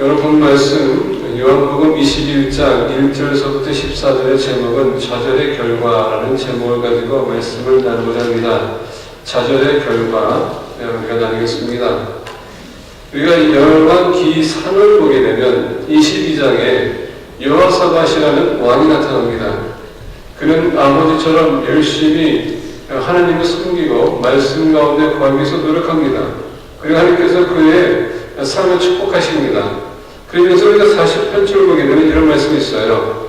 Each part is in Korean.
오늘 본 말씀 요한복음 21장 1절서부터 14절의 제목은 좌절의 결과라는 제목을 가지고 말씀을 나누고자 합니다. 좌절의 결과 우리가 나누겠습니다. 우리가 열왕기상을 보게 되면 22장에 여호사밧이라는 왕이 나타납니다. 그는 아버지처럼 열심히 하나님을 섬기고 말씀 가운데 거하기 위해서 노력합니다. 그리고 하나님께서 그의 삶을 축복하십니다. 그러면서 우리가 40편을 보게 되면 이런 말씀이 있어요.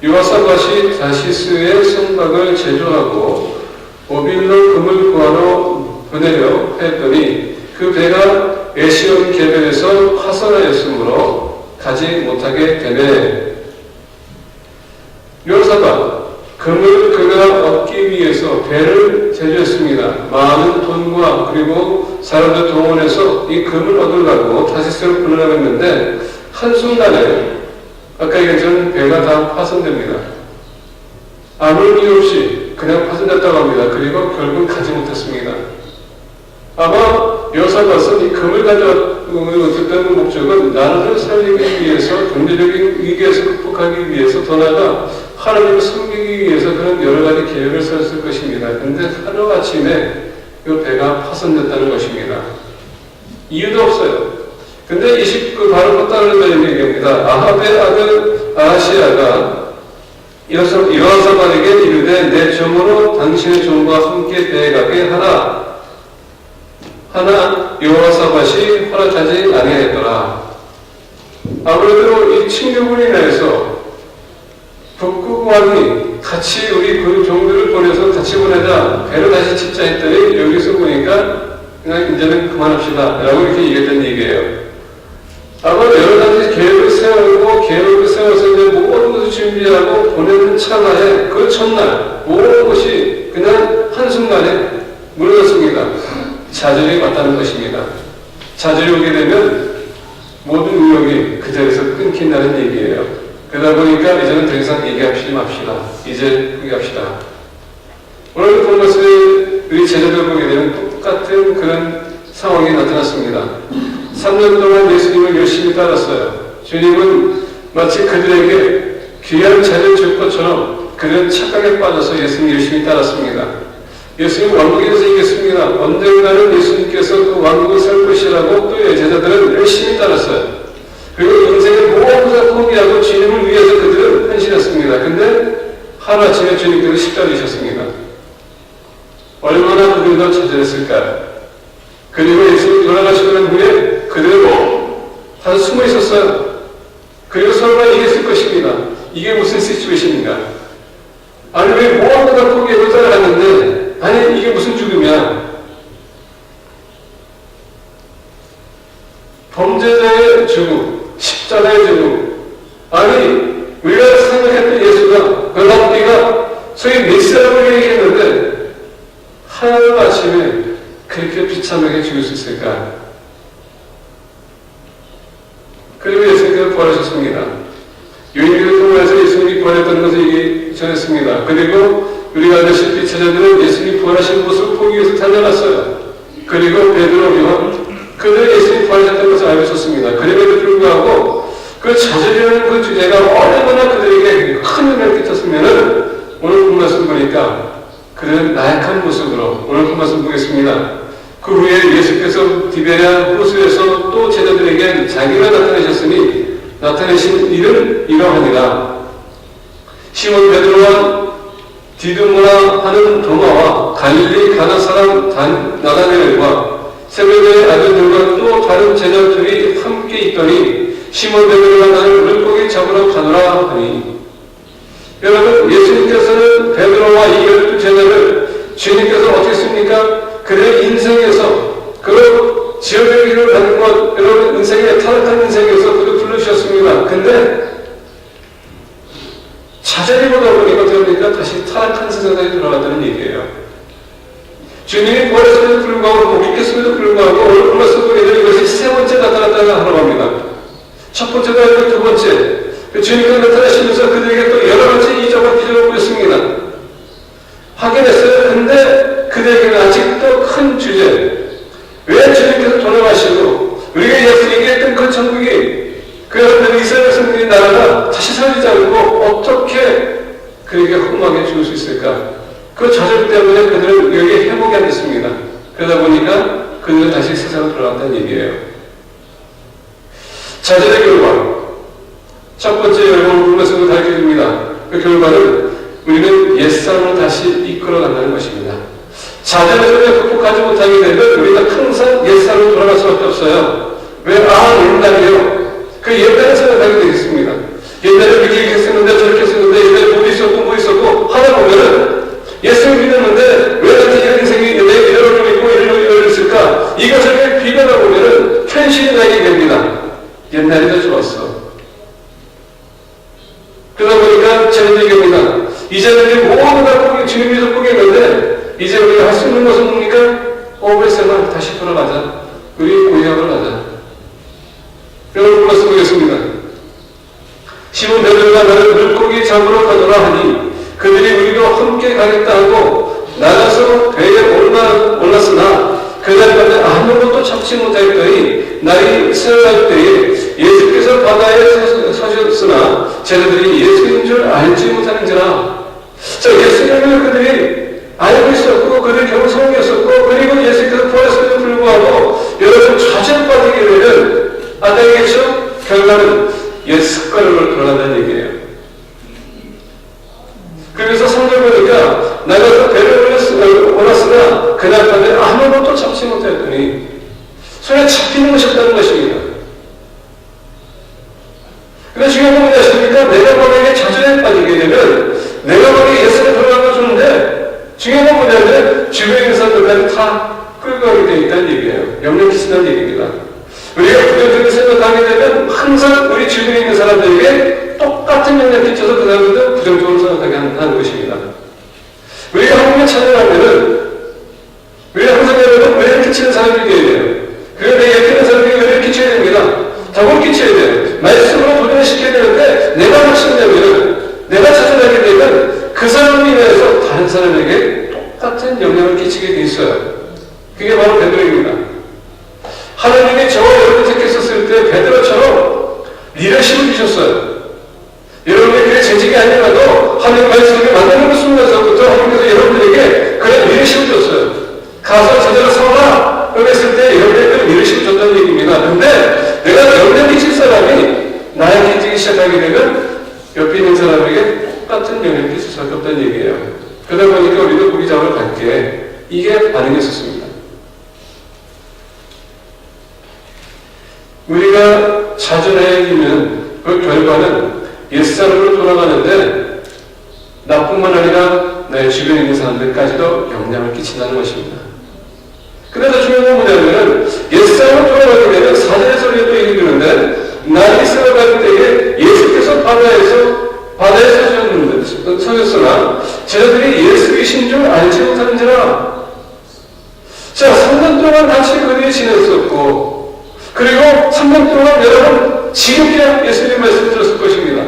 여호사밧이 다시스의 성곽을 제조하고 오빌로 금을 구하러 보내려 하였더니 그 배가 에시온 개변에서 파선하였으므로 가지 못하게 되매 여호사밧 금을 그가 얻기 위해서 배를 제조했습니다. 많은 돈과 그리고 사람들 동원해서 이 금을 얻으려고 다시스로 보내려고 했는데 한순간에 아까 얘기했던 배가 다 파손됩니다. 아무 이유 없이 그냥 파손됐다고 합니다. 그리고 결국 가지 못했습니다. 아마 여호사밧은 이 금을 가져왔던 목적은 나라를 살리기 위해서 경제적인 위기에서 극복하기 위해서 더 나아가 하나님을 섬기기 위해서 그런 여러 가지 계획을 세웠을 것입니다. 그런데 하루아침에 이 배가 파손됐다는 것입니다. 이유도 없어요. 근데 바로 따르는 얘기입니다. 아합의 아들 아하시야가 여호사밧에게 이르되 내 종으로 당신의 종과 함께 배에 가게 하라. 하나 여호사밧이 허락하지 아니하였더라. 아무래도 이 친구분이 인해서 북극왕이 같이 우리 그 종들을 보내서 같이 보내자 배를 다시 짓자 했더니 여기서 보니까 그냥 이제는 그만합시다 라고 이렇게 얘기했던 얘기예요. 아마 여러 가지 계획을 세워서 이제 모든 것을 준비하고 보내는 찰나에 그 첫날 모든 것이 그냥 한순간에 무너졌습니다. 좌절이 왔다는 것입니다. 좌절이 오게 되면 모든 의욕이 그 자리에서 끊긴다는 얘기예요. 그러다 보니까 이제는 더 이상 얘기하지 맙시다. 이제 포기합시다. 오늘 본 것을 우리 제자들 보게 되면 똑같은 그런 상황이 나타났습니다. 3년 동안 예수님을 열심히 따랐어요. 주님은 마치 그들에게 귀한 자를 줄 것처럼 그들은 착각에 빠져서 예수님 열심히 따랐습니다. 예수님 왕국에서 이겼습니다. 언젠가는 예수님께서 그 왕국을 살 것이라고 또 제자들은 열심히 따랐어요. 그리고 인생의 모든 것을 포기하고 주님을 위해서 그들은 헌신했습니다. 근데 하루아침에 주님께서 십자가를 지셨습니다. 얼마나 그들도 좌절했을까요? 그리고 예수님이 돌아가시고 난 후에 그들은 다 숨어 있었어요. 그리고 설마 이겼을 것입니다. 이게 무슨 시츄에이션인가? 아니 왜 모든 걸 포기하고 따라갔는데 아니 이게 무슨 죽음이야? 범죄자의 죽음, 십자가의 죽음. 아니 우리가 생각했던 예수가 우리가 소위 메시아라고 얘기했는데 하루아침에 그렇게 비참하게 죽을 수 있을까? 그리고 예수님께서 부활하셨습니다. 요인들을 통해서 예수님이 부활했다는 것을 전했습니다. 그리고 우리가 알다시피 제자들은 예수님이 부활하신 모습을 보기 위해서 달려갔어요. 그리고 베드로, 요한 그들은 예수님이 부활하셨다는 것을 알고 있었습니다. 그럼에도 불구하고 그 좌절이라는 그 주제가 얼마나 그들에게 큰 영향을 끼쳤으면은 오늘 본 말씀 보니까 그들은 나약한 모습으로 오늘 본 말씀 보겠습니다. 그 후에 예수께서 디베랴 호수에서 또 제자들에게 자기가 나타내신 일은 이러하니라. 시몬 베드로와 디두모라 하는 도마와 갈릴리 가나 사람 나다나엘과 세베대의 아들들과 또 다른 제자들이 함께 있더니 시몬 베드로가 나를 물고기 잡으러 가노라 하니. 여러분 예수님께서는 베드로와 이 12제자를 주님께서 어떻게 했습니까? 그들의 인생에서 그 지역의 길을 가는 것, 여러분 인생의 타락한 인생에서 그를 불러주셨습니다. 근데 좌절이 보다 보니까 어떻게 다시 타락한 세상에 돌아갔다는 얘기예요. 주님이 부활했음에도 불구하고 목격했음에도 불구하고 오늘 말씀 보게 되는 것이 세 번째 나타났다고 하라고 합니다. 첫 번째도 아니고 두 번째 주님께서 나타나시면서 그들에게 또 여러 가지 이적과 기적을 보였습니다. 확인했어요. 근데 그들에게는 아직도 큰 주제. 왜 주님께서 돌아가시고 우리가 예수 얘기했던 그 천국이 그런데 이스라엘 백성들이 나라가 다시 살리지 않고 어떻게 그에게 험하게 죽을 수 있을까? 그 좌절 때문에 그들은 여기에 회복이 안 됐습니다. 그러다 보니까 그들은 다시 세상으로 돌아갔다는 얘기예요. 좌절의 결과. 첫 번째 열방을 불면서도 가르쳐줍니다. 그 결과는 우리는 옛사람으로 다시 이끌어간다는 것입니다. 좌절을 극복하지 못하게 되면 우리가 항상 옛사람으로 돌아갈 수밖에 없어요. 왜? 옛날이요. 그 옛날에 생각하게 되겠습니다. 옛날에 이렇게 했었는데 저렇게 했었는데 옛날에 뭐 있었고 뭐 있었고 하다 보면은 예수를 믿었는데 왜 나한테 이런 인생이 있는데 이런 얼굴이 있고 이런 얼굴이 있을까? 이것을 비교하다 보면은 현실이 나게 됩니다. 옛날이 더 좋았어. 그러다 보니까 저는 얘기합니다. 이제는 모두 다 주님 믿어 포기했는데 이제 우리가 할 수 있는 것은 뭡니까? 오브레스만 다시 돌아가자. 우리 고향을 가자. 여러분 불러서 보겠습니다. 시몬 베드로가 나를 물고기 잡으러 가노라 하니 그들이 우리가 함께 가겠다 하고 나가서 배에 올랐으나 그날 밤에 아무것도 잡지 못하였더니 날이 새어갈 때에 예수께서 바다에 서셨으나 쟤네들이 예수인 줄 알지 못하는지라. 자, 예수님을 그들이 알고 있었고 그들이 겨우 성경이었었고 그리고 예수께서 부활했음에도 불구하고 여러분 좌절 빠지게 되면 아다이겠죠? 결과는 옛 습관으로 돌아간다는 얘기예요. 그래서 성경 보니까 나가서 배를 올랐으나 그날 밤에 아무것도 잡지 못했더니 손에 잡히는 것이 없다는 것입니다. 근데 중요한 건 뭐냐 싶습니까? 내가 만약에 좌절에 빠지게 되면 내가 만약에 예수를 돌아가면 좋은데 중요한 건 뭐냐면 주변에 있는 사람들까지 다 끌고 가게 되어 있다는 얘기예요. 영향 끼친다는 얘기입니다. 우리가 부정적인 생각하게 되면 항상 우리 주변에 있는 사람들에게 똑같은 영향을 끼쳐서 그 사람들도 부정적으로 생각하게 하는 것입니다. 우리가 하나님을 찬양하면은 우리가 항상 여러분 은혜를 끼치는 사람들이 되어야 돼요. 그리고 내 옆에 있는 사람들이 은혜를 끼쳐야 됩니다. 덕을 끼쳐야 돼요. 말씀으로 도전을 시켜야 되는데 내가 무엇이냐면 내가 찬양하게 되면 그 사람을 인해서 다른 사람에게 똑같은 영향을 끼치게 돼 있어요. 그게 바로 베드로입니다. 하나님이 저와 여러분을 택했었을 때 베드로처럼 리더십을 주셨어요. 여러분의 그게 재직이 아니라도 하나님 말씀을 만나는 순간서부터 하나님께서 여러분들에게 그런 리더십을 줬어요. 가서 제대로 서라 그랬을 때 여러분에게 그런 리더십을 줬다는 얘기입니다. 근데 내가 영향 끼칠 사람이 나에게 끼치기 시작하게 되면 옆에 있는 사람에게 똑같은 영향을 끼칠 수밖에 없다는 얘기예요. 그러다 보니까 우리도 고기 잡으러 갈게. 이게 반응이었습니다. 우리가 좌절해지면 그 결과는 옛사람으로 돌아가는데 나뿐만 아니라 내 주변에 있는 사람들까지도 영향을 끼친다는 것입니다. 그래서 중요한 건 뭐냐면 옛사람으로 돌아가게 되면 사절에서 우리가 또 얘기 드는데 날이 새어갈 때에 예수께서 바다에 서셨으나 쟤네들이 예수이신 줄 알지 못하는지라. 자, 3년 동안 같이 그 위에 지냈었고 그리고 3년 동안 여러분 지겹게 예수님 말씀을 들었을 것입니다.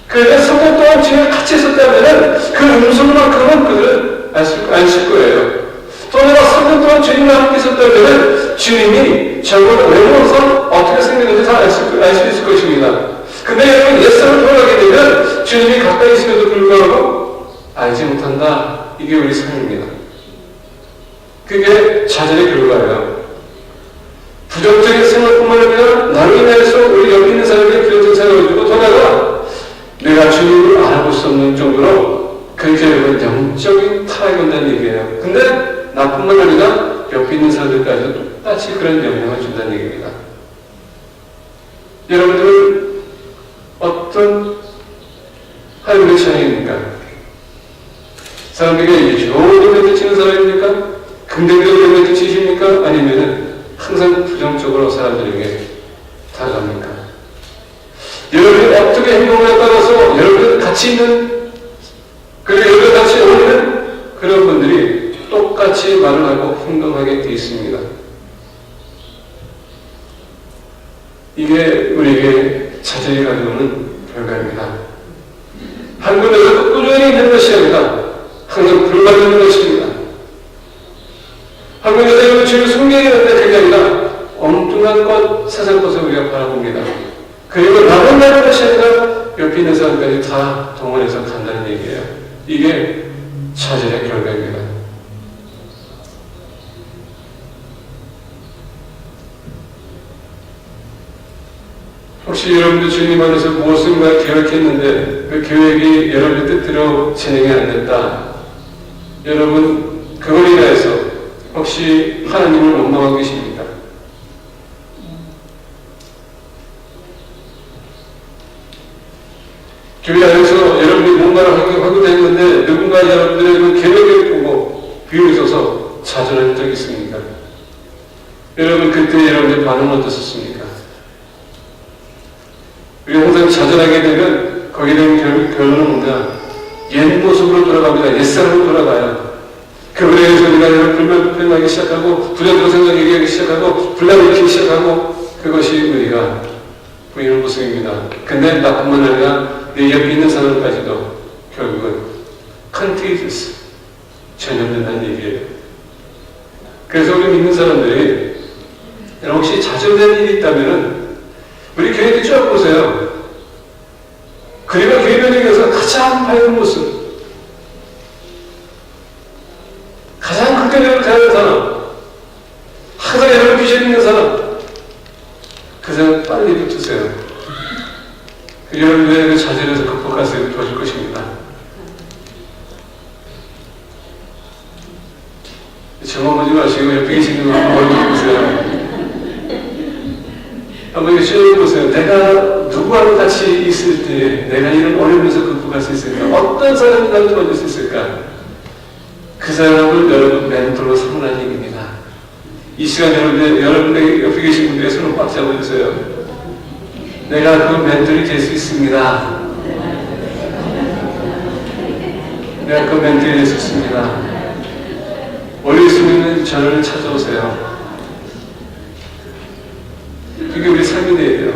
그런데 3년 동안 지금 같이 있었다면 그 음성만큼은 그들은 아실 거예요. 또 내가 3년 동안 주님과 함께 있었다면 주님이 저걸 외모상 어떻게 생겼는지 다 알 수 있을 것입니다. 근데 여러분 옛사람을 돌아가게 되면 주님이 가까이 있음에도 불구하고 알지 못한다. 이게 우리 삶입니다. 그게 좌절의 결과예요. 부정적인 생각뿐만 아니라 나로 인해서 우리 옆에 있는 사람에게 부정적인 생각을 주고 더 나아가 내가 주님을 알아볼 수 없는 정도로 그렇게 여러분 영적인 타락이 온다는 얘기예요. 근데 나뿐만 아니라 옆에 있는 사람들까지도 똑같이 그런 영향을 준다는 얘기입니다. 여러분들은 어떤 하나님의 자녀입니까? 사람들에게 좋은 영향을 끼치는 사람입니까? 긍정적인 영향을 끼치십니까? 아니면은 항상 부정적으로 사람들에게 다가갑니까? 여러분이 어떻게 행동에 따라서 여러분 같이 있는 그리고 여러분 같이 어울리는 그런 분들이 똑같이 말을 하고 행동하게 되어 있습니다. 이게 우리에게 자절이 가져오는 결과입니다. 한 군데서 꾸준히 있는 것이 아니라 항상 불만있는 것입니다. 한 군데서 주를 숨기게 되는데 그게 아니라 엉뚱한 것, 세상 것을 우리가 바라봅니다. 그리고 나만 가는 것이 아니라 옆에 있는 사람까지 다 동원해서 간다는 얘기예요. 이게 차절의 결과입니다. 혹시 여러분도 주님 안에서 무엇인가 계획했는데 그 계획이 여러분의 뜻대로 진행이 안 됐다. 여러분 그걸 인하여서 혹시 하나님을 원망하고 계십니까? 교회 안에서 여러분이 뭔가를 하기도 했는데 누군가 여러분들의 그 계획을 보고 비웃어서 좌절한 적이 있습니까? 여러분 그때 여러분의 반응은 어떻습니까? 우리가 항상 좌절하게 되면 거기에 대한 결론은 뭐냐? 옛 모습으로 돌아갑니다. 옛사람으로 돌아가요. 그분에 대해서 우리가 불만하기 시작하고 부정적으로 생각하기 시작하고 불만일으키기 시작하고 그것이 우리가 보이는 모습입니다. 근데 나뿐만 아니라 내 옆에 있는 사람까지도 결국은 contagious 전염된다는 얘기예요. 그래서 우리 믿는 사람들이 혹시 좌절된 일이 있다면 우리 교회도 쭉 보세요. 그리고 교회 변혁에서 가장 밝은 모습, 가장 극단적으로 대하는 사람, 항상 여러분 비전 있는 사람, 그 사람 빨리 붙으세요. 여러분의 그 좌절에서 극복할 수 있게 도와줄 것입니다. 저만 보지 마시고 옆에 계시는 분 얼굴 보세요. 한번 시험해 보세요. 내가 누구하고 같이 있을 때 내가 이런 어려움에서 극복할 수 있을까? 어떤 사람이 나를 도와줄 수 있을까? 그 사람을 여러분 멘토로 삼으라는 얘기입니다. 이 시간 여러분의 옆에 계신 분들의 손을 꽉 잡아주세요. 내가 그 멘토리 될 수 있습니다. 내가 그 멘토리 될 수 있습니다. 어릴 수 있는 저를 찾아오세요. 그게 우리 삶이 되어야 돼요.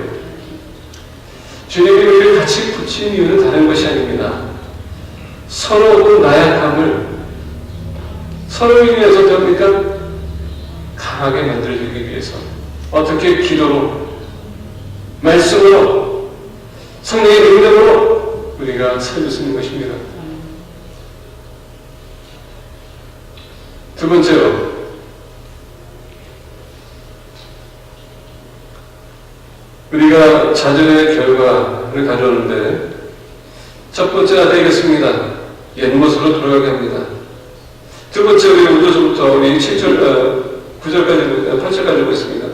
주님이 우리를 같이 붙인 이유는 다른 것이 아닙니다. 서로 나약함을 서로를 위해서 됩니까? 강하게 만들어주기 위해서. 어떻게 기도로, 말씀으로, 성령의 능력으로 우리가 살릴 수 있는 것입니다. 두 번째로, 우리가 좌절의 결과를 가져오는데 첫 번째가 되겠습니다. 옛 모습으로 돌아가게 합니다. 두 번째 우리 5절부터 우리 7절, 9절까지, 8절까지 보겠습니다.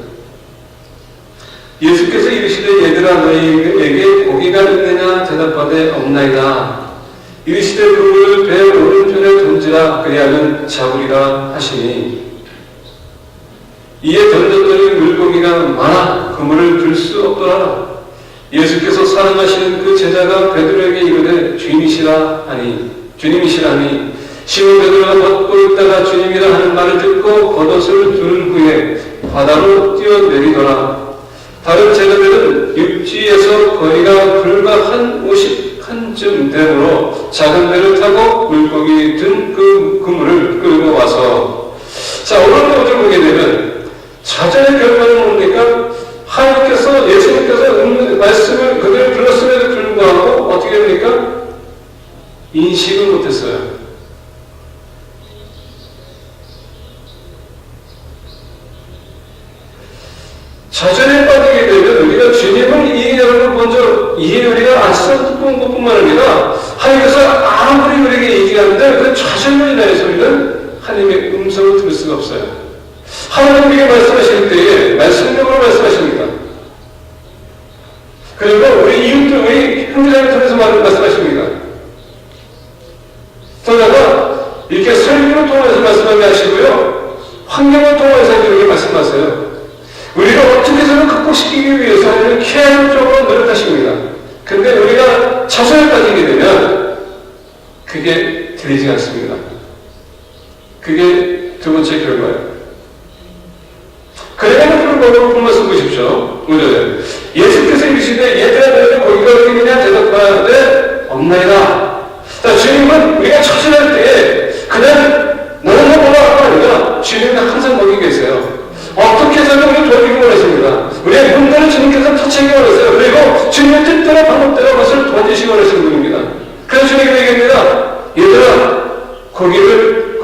예수께서 이르시되 얘들아 너희에게 고기가 있느냐 대답하되 없나이다. 이르시되 그물을 배 오른편에 던지라 그리하면 잡으리라 하시니 이에 던졌더니 물고기가 많아 그물을 들 수 없더라. 예수께서 사랑하시는 그 제자가 베드로에게 이르되 주님이시라 하니 시몬 베드로가 걷고 있다가 주님이라 하는 말을 듣고 겉옷을 둔 후에 바다로 뛰어내리더라. 다른 제자들은 육지에서 거리가 불과 한 50칸쯤 되므로 작은 배를 타고 물고기 든 그 그물을 끌고 와서 자 오늘 어제 보게 되면 좌절의 결과는 뭡니까? 하나님께서 예수님께서 말씀을 그대로 불렀음에도 불구하고 어떻게 됩니까? 인식을 못했어요. 좌절에 빠지게 되면 우리가 주님을 이해하는 먼저 우리가 아시는 것뿐만 아니라 하나님께서 아무리 우리에게 얘기하는데 그 좌절로 인하여서 우리는 하나님의 음성을 들을 수가 없어요. 하나님 우리에게 말씀하실 때에 말씀력으로 말씀하십니다. 그리고 우리 이웃들, 우리 형제자매 통해서 말씀하십니다. 그러다가 이렇게 설교를 통해서 말씀하게 하시고요. 환경을 통해서 우리에게 말씀하세요. 우리가 어떻게 해서는 극복시키기 위해서 하나님은 케어적으로 노력하십니다. 근데 우리가 좌절에 빠지게 되면 그게 들리지 않습니다. 그게 두 번째 결과예요. 그래도 불구하고 본말씀 보십시오. 오늘 예수께서 이르시되 얘들아 너희는 고기가 어디 있느냐 대답하되 없나이다. 자, 주님은 우리가 처절할 때에 그냥 너는 뭐라고 아니라 주님은 항상 거기 계세요. 어떻게 해서는 우리를 도와주기 원하십니다. 우리의 문제를 주님께서 터치하기 원하세요. 그리고 주님의 뜻대로 방법대로 그것을 도와주시기 원하시는 분입니다. 그래서 주님이 얘기합니다. 얘들아, 거기가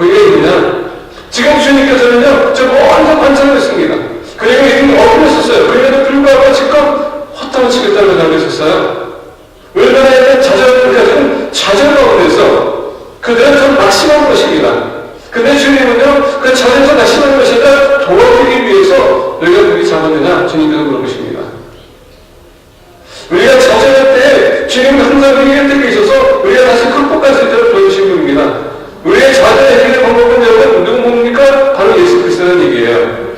있느냐? 지금 주님께서는요, 저 먼저 관찰을 했습니다. 그리고 이미 어울렸었어요. 그럼에도 불구하고 지금 허탕을 치겠다고 달고 있었어요. 얼마나 자절까지는 자절 가운데서 그들은 좀 낙심한 것입니다. 근데 주님은요, 그 자절에서 낙심한 것이다 도와주기 위해서 너희가 거기 잡았느냐? 주님께서 물어보십니다. 우리가 자절할 때 주님은 항상 우리의 곁에 계셔서 우리가 다시 극복할 수 있도록 도와주신 분입니다. 우리의 자절의 해결 방법은 여러분 누구 뭡니까? 바로 예수 그리스도라는 얘기예요.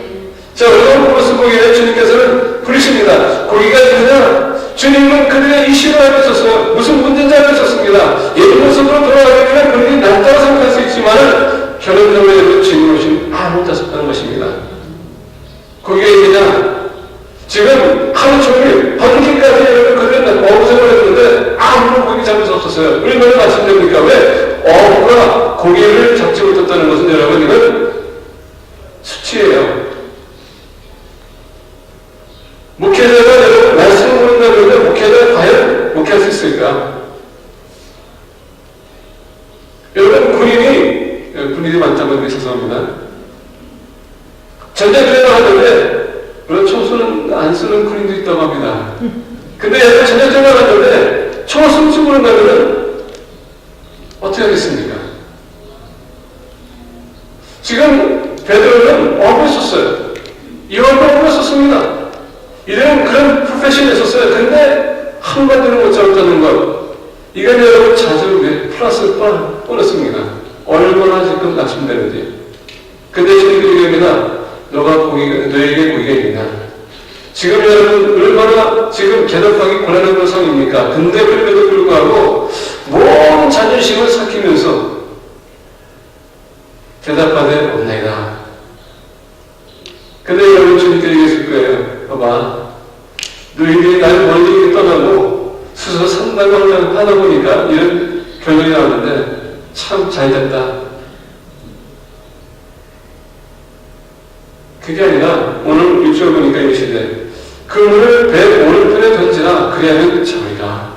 자, 오늘 모습 보기에 주님께서는 부르십니다. 거기가 있느냐? 주님은 그들의 이슈를 알고 있었어요. 무슨 문제인지 알고 있었습니다. 옛 모습으로 돌아가기 위해 그들이 낫다고 생각할 수 있지만 결론적으로 주님 오신 아무것도 없었다는 것입니다. 거기에 있느냐? 지금 하루 종일 밤늦게까지 여러분 그들은 어부생을 했는데 아무런 고기 잡을 수 없었어요. 얼마나 말씀드립니까? 왜? 어부가 고기를 잡지 못했다는 것은 여러분 이건 수치예요. 목회자가 여러분 말씀을 모른다 그러면 목회자가 과연 목회할 수 있을까? 여러분 군인이 많다고 죄송합니다. 전쟁터에 나갔는데 물론 총수는 안 쓰는 군인도 있다고 합니다. 근데 여러분 전쟁터에 나갔는데 총을 쏠지 모른다면 어떻게 하겠습니까? 지금 베드로는 어부였었어요. 이왕도 어부였었습니다. 이들은 그런 프로페션이 있었어요. 근데 한마디로 못 잡았다는 것. 이건 여러분 자주 플러스 보너스입니다. 얼마나 지금 낙심되는지. 근데 주님이 얘기합니다. 너에게 고기가 있느냐. 지금 여러분 얼마나 지금 대답하기 곤란한 상황입니까? 근데 그럼에도 불구하고 모든 자존심을 삭히면서 대답하되 없나이다. 근데 여러분 주님께 얘기했을 거예요. 봐봐, 너희들이 나를 멀리 떠나고 스스로 산다고 하다 보니까 이런 결론이 나오는데 참 잘됐다. 그게 아니라 오늘 일주일 보니까 이러시되 그물을 배 오른편에 던지라 그리하면 잡으리라.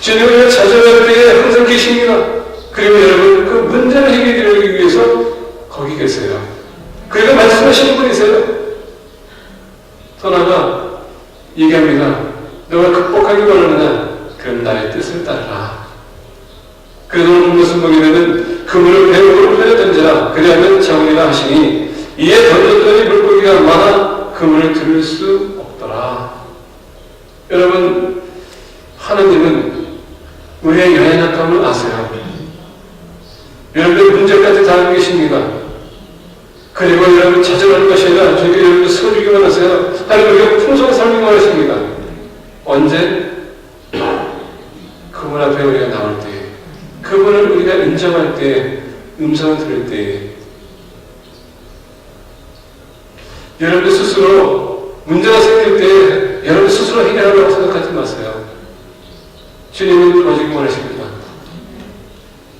주님은 자절할 때에 항상 계십니다. 그리고 여러분 그 문제를 해결하기 위해서 거기 계세요. 그리고 말씀하시는 분이세요. 또 하나 얘기합니다. 너가 극복하기 원하느냐? 그럼 나의 뜻을 따르라. 그래서 오늘 무슨 보게 되면 그물을 배 오른편에 던지라 그리하면 잡으리라 하시니 이에 던졌더니 물고기가 많아 그물을 들을 수 없더라. 여러분 하나님은 우리의 연약함을 아세요. 여러분의 문제까지 다 알고 계십니다. 그리고 여러분 자절하는 것이 아니라 저에게 여러분을 세워주기만 하세요. 하나님은 풍성한 삶이 원하십니다. 언제? 그분 앞에 우리가 나올 때, 그분을 우리가 인정할 때, 음성을 들을 때, 여러분 스스로 문제가 생길 때 여러분 스스로 해결하려고 생각하지 마세요. 주님은 도와주기 원하십니다.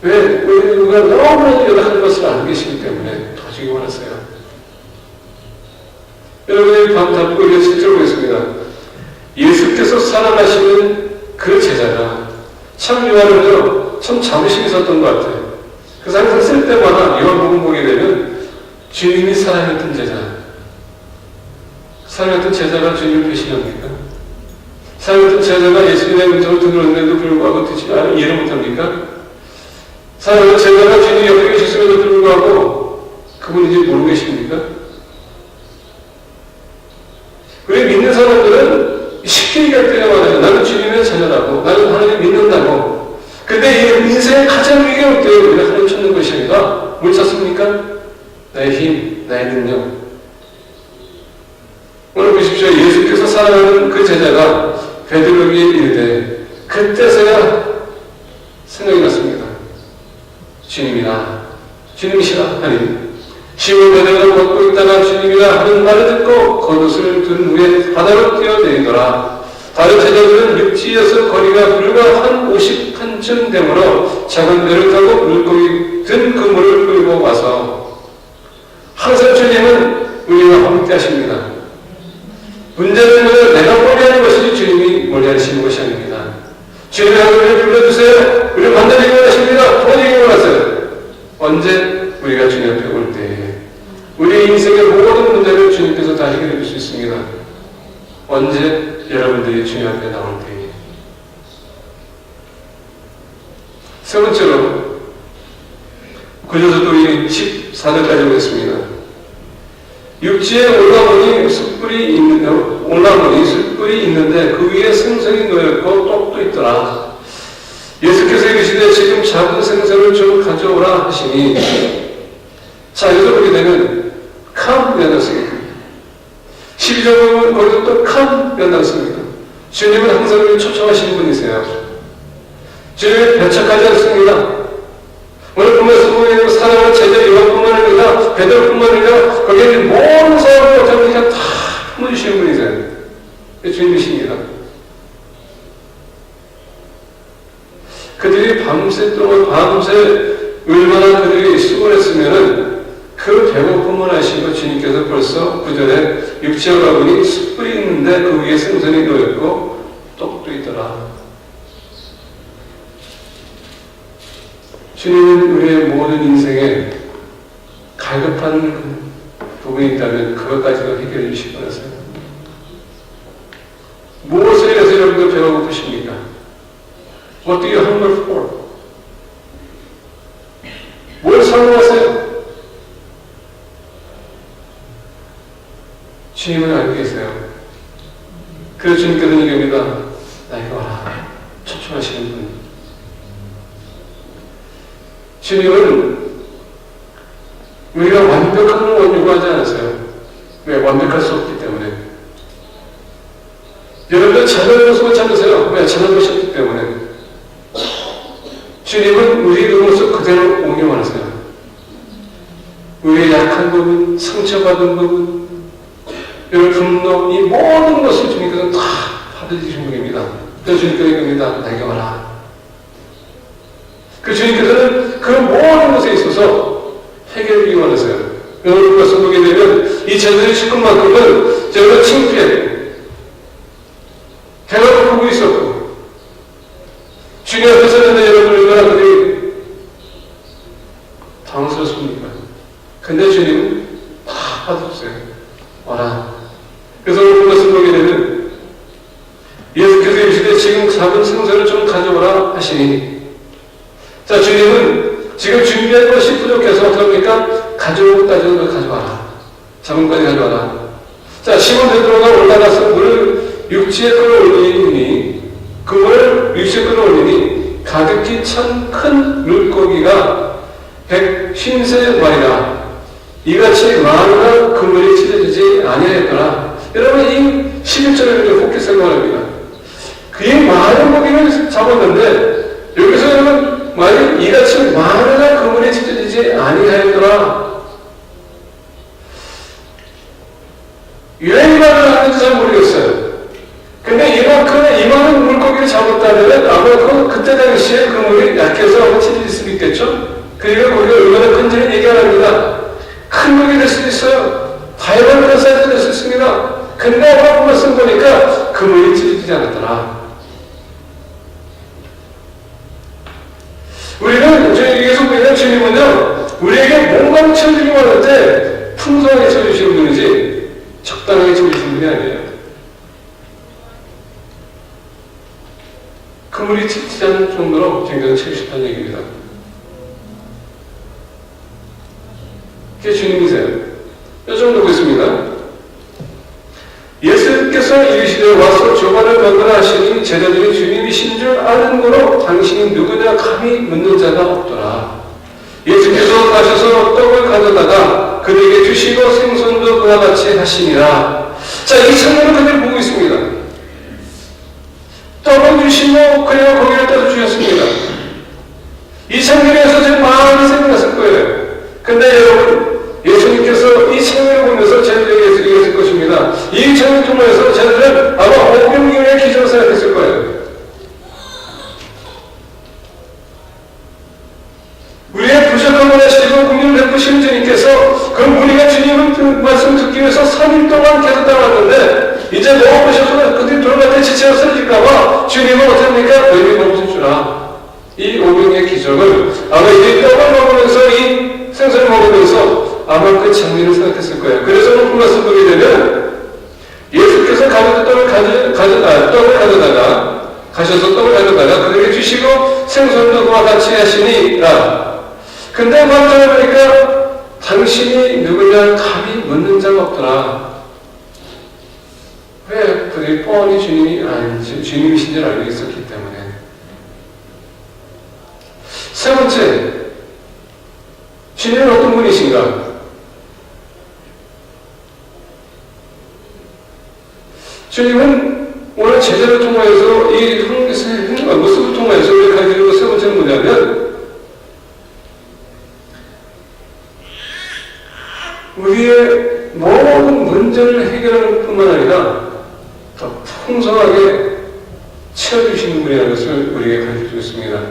왜? 우리가 너무나 연약한 것을 알고 계시기 때문에 도와주기 원하세요. 여러분이 밥 잡고 우리가 실제로 보겠습니다. 예수께서 사랑하시는 그 제자가 참 요한은요, 참 자부심이 있었던 것 같아요. 그래서 항상 쓸 때마다 요한복음 보게 되면 주님이 사랑했던 제자, 사랑했던 제자가 주님을 배신합니까? 사랑했던 제자가 예수님의 음성을 들었는데도 불구하고 이해를 못합니까? 사랑했던 제자가 주님 옆에 계셨음에도 불구하고 그분인지 모르고 계십니까? 우리 믿는 사람들은 쉽게 얘기할 때가 많아요. 나는 주님의 자녀라고, 나는 하나님 믿는다고. 근데 이 인생의 가장 위기할 때 우리가 하나님 찾는 것이 아니라 뭘 찾습니까? 나의 힘, 나의 능력. 오늘 보십시오. 예수께서 사랑하는 그 제자가 베드로에게 이르되 그때서야 생각이 났습니다. 주님이라, 주님이시라 하니 시몬 베드로가 걷고 있다가 주님이라 하는 말을 듣고 겉옷을 든 후에 바다로 뛰어내리더라. 다른 제자들은 육지에서 거리가 불과 한 50칸쯤 되므로 작은 배를 타고 물고기 든 그물을 끌고 와서 항상 주님은 우리와 함께 하십니다. 문제는 내가 포기하는 것이지 있습니다. 언제 여러분들이 주님 앞에 나올 때에. 세 번째로, 그래서 또 이 14절까지 보겠습니다. 육지에 올라오니 숯불이 있는데 그 위에 생선이 놓였고 떡도 있더라. 예수께서 이르시되 지금 작은 생선을 좀 가져오라 하시니, 자, 여기서 보게 되면 캄이라는 씁니다. 12절 보면 거기서 또 캄이라는 씁니다. 주님은 항상 우리를 초청하시는 분이세요. 주님은 배척하지 않습니다. 오늘 보면서 보면 사랑하는 제자 요한뿐만 아니라 베드로뿐만 아니라 거기에 있는 모든 사람을 어쩌면 다 품어주시는 분이세요. 주님이십니다. 그들이 밤새 얼마나 그들이 수고했으면은 그 배고픔을 아시고 주님께서 벌써 9절에 육지에 올라오니 숯불이 있는데 그 위에 생선이 놓였고 떡도 있더라. 주님은 우리의 모든 인생에 갈급한 부분이 있다면 그것까지도 해결해 주실 거라서요. 무엇을 위해서 여러분들 배가 고프십니까? What do you hunger for? 뭘 사모하세요? 주님은 알고 계세요. 그래서 주님께서는 얘기합니다. 나에게 와라. 초청하시는 분. 주님은 우리가 완벽한 걸 요구하지 않으세요. 왜? 완벽할 수 없기 때문에. 여러분들 잘난 모습을 찾으세요. 왜? 잘난 모습이기 때문에. 주님은 우리의 모습 그대로 옹용하세요. 우리의 약한 부분, 상처받은 부분, 여러분 분노, 이 모든 것을 주님께서는 다 받아주신 분입니다. 그래서 주님께서 얘기합니다. 나에게 와라. 그 주님께서는 그 모든 것에 있어서 해결을 원하세요. 여러분 것을 보게 되면 이 제자들이 죽은 만큼은 저희가 창피했고 배가 고프고 있었고 주님 앞에 서는데 여러분 얼마나 그들이 당황스럽습니까? 근데 주님은 다 받아주세요. 와라. 그래서 오늘 것을 보게 되면 예수께서 이르시되 지금 작은 생선을 좀 가져오라 하시니, 자, 주님은 지금 준비할 것이 부족해서 어떡합니까? 가져올 것까지는 가져와라. 작은 것까지 가져와라. 자, 시몬 베드로가 올라가서 물을 육지에 끌어올리니, 그 물을 육지에 끌어올리니 가득히 찬 큰 물고기가 150마리라. 이같이 많은 그물이 찢어지지 아니하였더라. 여러분, 이 11절을 혹히 생각합니다. 그의 많은 고기를 잡았는데 여기서 여러분 만약 이같이 많은 그물이 찢어지지 아니하였더라. 왜 이 말을 하는지 잘 모르겠어요. 근데 이만한 물고기를 잡았다면 아마 그때 당시에 그물이 약해서 아마 찢어질 수도 있겠죠. 그리고 거기가 얼마나 큰지는 얘기 안 합니다. 큰 물이 될 수도 있어요. 다양한 그런 사이즈가 될 수 있습니다. 근데 아마 말씀 보니까 그물이 찢어지지 않았더라. 우리는 여기서 보면 주님은요, 우리에게 뭔가를 채워주기 원하는데 풍성하게 채워주시는 분이지 적당하게 채워주시는 분이 아니에요. 그물이 찢지 않을 정도로 굉장히 채우셨다는 얘기입니다. 그게 주님이세요. 이 정도 보겠습니다. 예수께서 이르시되 와서 조반을 건너라 하시니 제자들이 주님이신 줄 아는 거로 당신이 누구냐 감히 묻는 자가 없더라. 예수께서 가셔서 떡을 가져다가 그들에게 주시고 생선도 그와 같이 하시니라. 자, 이 장면을 그들 보고 있습니다. 떡을 주시고 그리고 고기를 떠서 주셨습니다. 이 장면에서 지금 많이 생각났을 거예요. 근데 여러분, 예수님께서 이 장면을 보면서 제자들에게 얘기했을 것입니다. 이 장면을 통해서 제자들은 아마 오병이어의 기적을 생각했을 거예요. 우리의 부족함을 하시고 국민을 베푸시는 주님께서 그 무리가 주님의 그 말씀을 듣기 위해서 3일 동안 계속 따라왔는데 이제 너무 보셔서 그들이 돌아갈 때 지체가 쓰러질까봐 주님은 어떻습니까? 너희들이 먹을 주라. 이 오병이어의 기적을 아마 이 떡을 먹으면서 이 생선을 먹으면서 아마 그 장면을 생각했을 거예요. 그래서 오늘 말씀 보게 되면 떡을 가져다가 가셔서 떡을 가져다가 그들에게 주시고 생선도 그와 같이 하시니라. 근데 말씀을 보니까 당신이 누구냐 감히 묻는 자가 없더라. 왜? 그들이 뻔히 주님이신 줄 알고 있었기 때문에. 세 번째, 주님은 어떤 분이신가? 주님은 오늘 제자를 통하여서 이 모습을 통하여서 우리가 가지고 세 번째는 뭐냐면 우리의 모든 문제를 해결하는 뿐만 아니라 더 풍성하게 채워주시는 분이라는 것을 우리에게 가르쳐 줬습니다.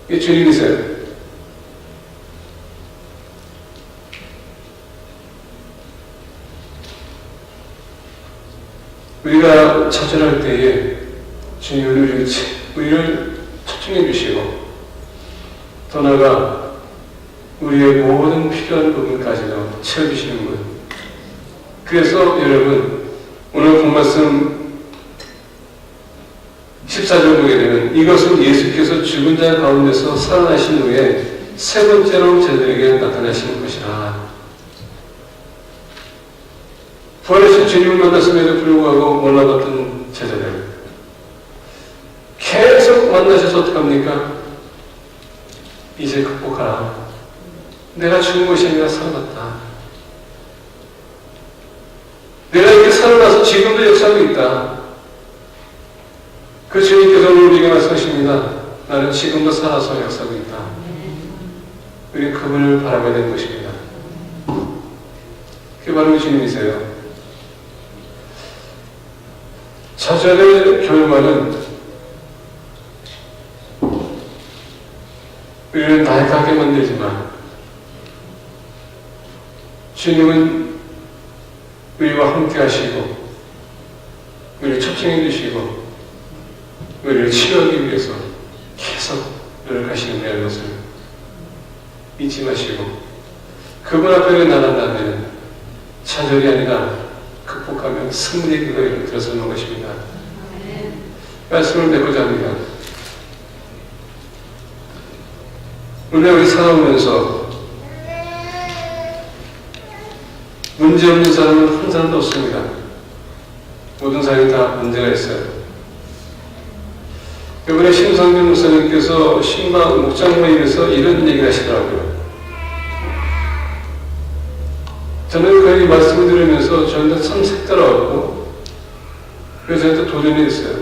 이게 주님이세요. 우리가 처절할 때에 주님은 우리를 초청해 주시고 더 나아가 우리의 모든 필요한 부분까지도 채워주시는 분. 그래서 여러분 오늘 본 말씀 14절 보게 되면 이것은 예수께서 죽은 자 가운데서 살아나신 후에 세 번째로 저들에게 나타나시는 것이라. 부활하신 주님을 만났음에도 불구하고 몰라봤던 제자들 계속 만나셔서 어떡합니까? 이제 극복하라. 내가 죽은 것이 아니라 살아났다. 내가 이렇게 살아나서 지금도 역사하고 있다. 그 주님께서 우리에게 말씀하십니다. 나는 지금도 살아서 역사하고 있다. 우리 그분을 바라봐야 되는 것입니다. 그게 바로 주님이세요. 저절의 결말은 우리를 나약하게 만들지만 주님은 우리와 함께 하시고 우리를 초청해 주시고 우리를 치유하기 위해서 계속 노력하시는 데라는 것을 잊지 마시고 그분 앞에 나간다면 좌절이 아니라 극복하면 승리의 기도에 들어서는 것입니다. 말씀을 맺고자 합니다. 오늘 우리 살아오면서 문제없는 사람은 한 사람도 없습니다. 모든 사람이 다 문제가 있어요. 이번에 심상준 목사님께서 신방 목장모임에서 이런 얘기를 하시더라고요. 저는 그 말씀을 들으면서 저한테 참 색달라고 그래서 저한테 도전이 있어요.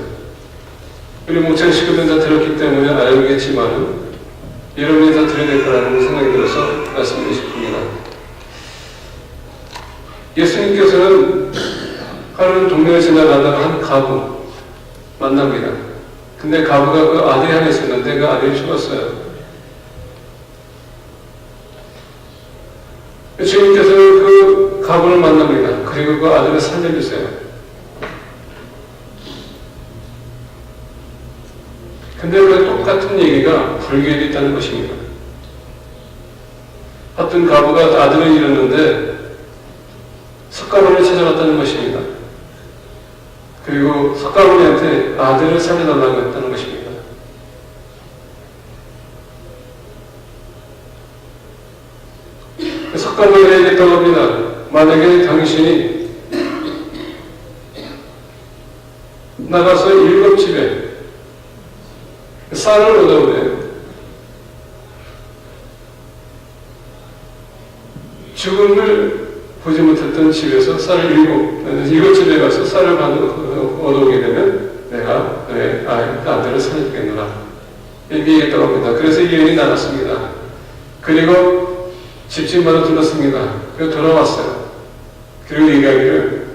우리 목장 식구들은 다 들었기 때문에 알겠지만 여러분이 다 들어야 될 거라는 생각이 들어서 말씀드리고 싶습니다. 예수님께서는 하루는 동네를 지나가다가 한 가부 만납니다. 근데 가부가 그 아들이 하나 있었는데 그 아들이 죽었어요. 주님께서는 그 가부를 만납니다. 그리고 그 아들을 살려주세요. 근데 그 똑같은 얘기가 불교에도 있다는 것입니다. 어떤 가부가 아들을 잃었는데 석가모니를 찾아갔다는 것입니다. 그리고 석가모니한테 아들을 살려달라고 했다는 것입니다. 석가모니가 얘기했다고 합니다. 만약에 당신이 나가서 7집에 쌀을 얻어오래요. 죽음을 보지 못했던 집에서 쌀을 7집에 가서 쌀을 얻어오게 되면 내가 너의 아들을 살려주겠노라. 이렇게 얘기했다고 합니다. 그래서 이 여인이 나갔습니다. 그리고 집집마다 둘렀습니다. 그리고 돌아왔어요. 그리고 얘기하기를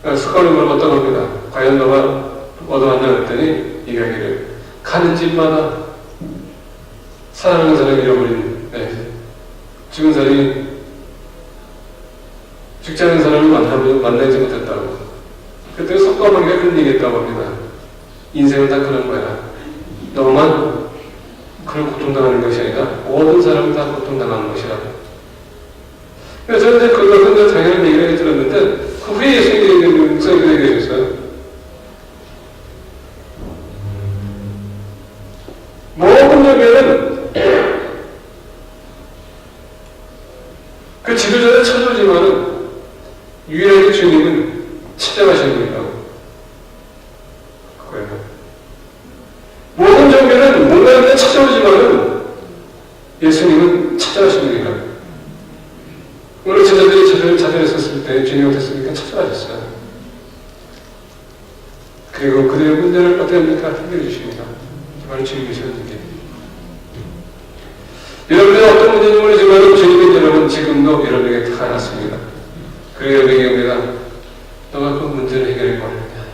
석가모니 물어봤다고 합니다. 과연 너가 얻어왔냐 그랬더니 얘기하기를 가는 집마다 사랑하는 사람을 잃어버린 죽은 사람이 죽지 않은 사람을 만나지 못했다고. 그때 석가모니가 그런 얘기했다고 합니다. 인생은 다 그런 거야. 너만 그런 고통당하는 것이 아니라 모든 사람은 다 고통당하는 것이라고. 그래서 저는 그것은 당연한 얘기를 들었는데 그 후에 예수님이 목사님 그렇게 얘기하셨어요. 모든 점에는 그 지도자를 찾아오지만은 유일하게 주님은 찾아가시는 분이라고. 그거예요. 모든 종교는 뭔가를 찾아오지만은 예수님은 찾아가시는 분이라고. 오늘 제자들이 저를 찾아냈었을 때 주님을 됐으니까 찾아가셨어요. 그리고 그들의 문제를 어떻게 합니까? 해결해 주십니다. 바로 주님이셨는데. 여러분의 어떤 문제인지 모르지만 주님은 여러분 지금도 여러분에게 다가왔습니다. 그리고 여러분에게 옵니다. 너가 그 문제를 해결해 버렸냐.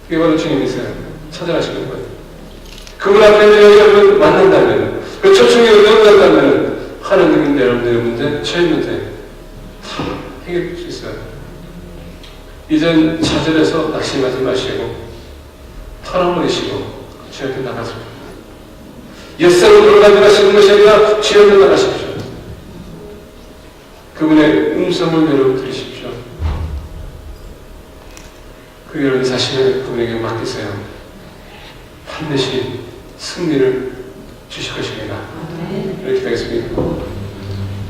그게 바로 주님이세요. 찾아가시는 거예요. 그분 앞에 여러분 만난다면, 그 초청에 응답한다면 하나님은 여러분들의 문제, 저의 문제 다 해결할 수 있어요. 이젠 좌절해서 낙심하지 마시고 털어버리시고 주 앞에 나가십시오. 옛사람으로 가져가시는 것이 아니라 주 앞에 나가십시오. 그분의 음성을 여러분 들으십시오. 그 여러분 자신을 그분에게 맡기세요. 반드시 승리를 주실 것입니다. 이렇게 되겠습니다.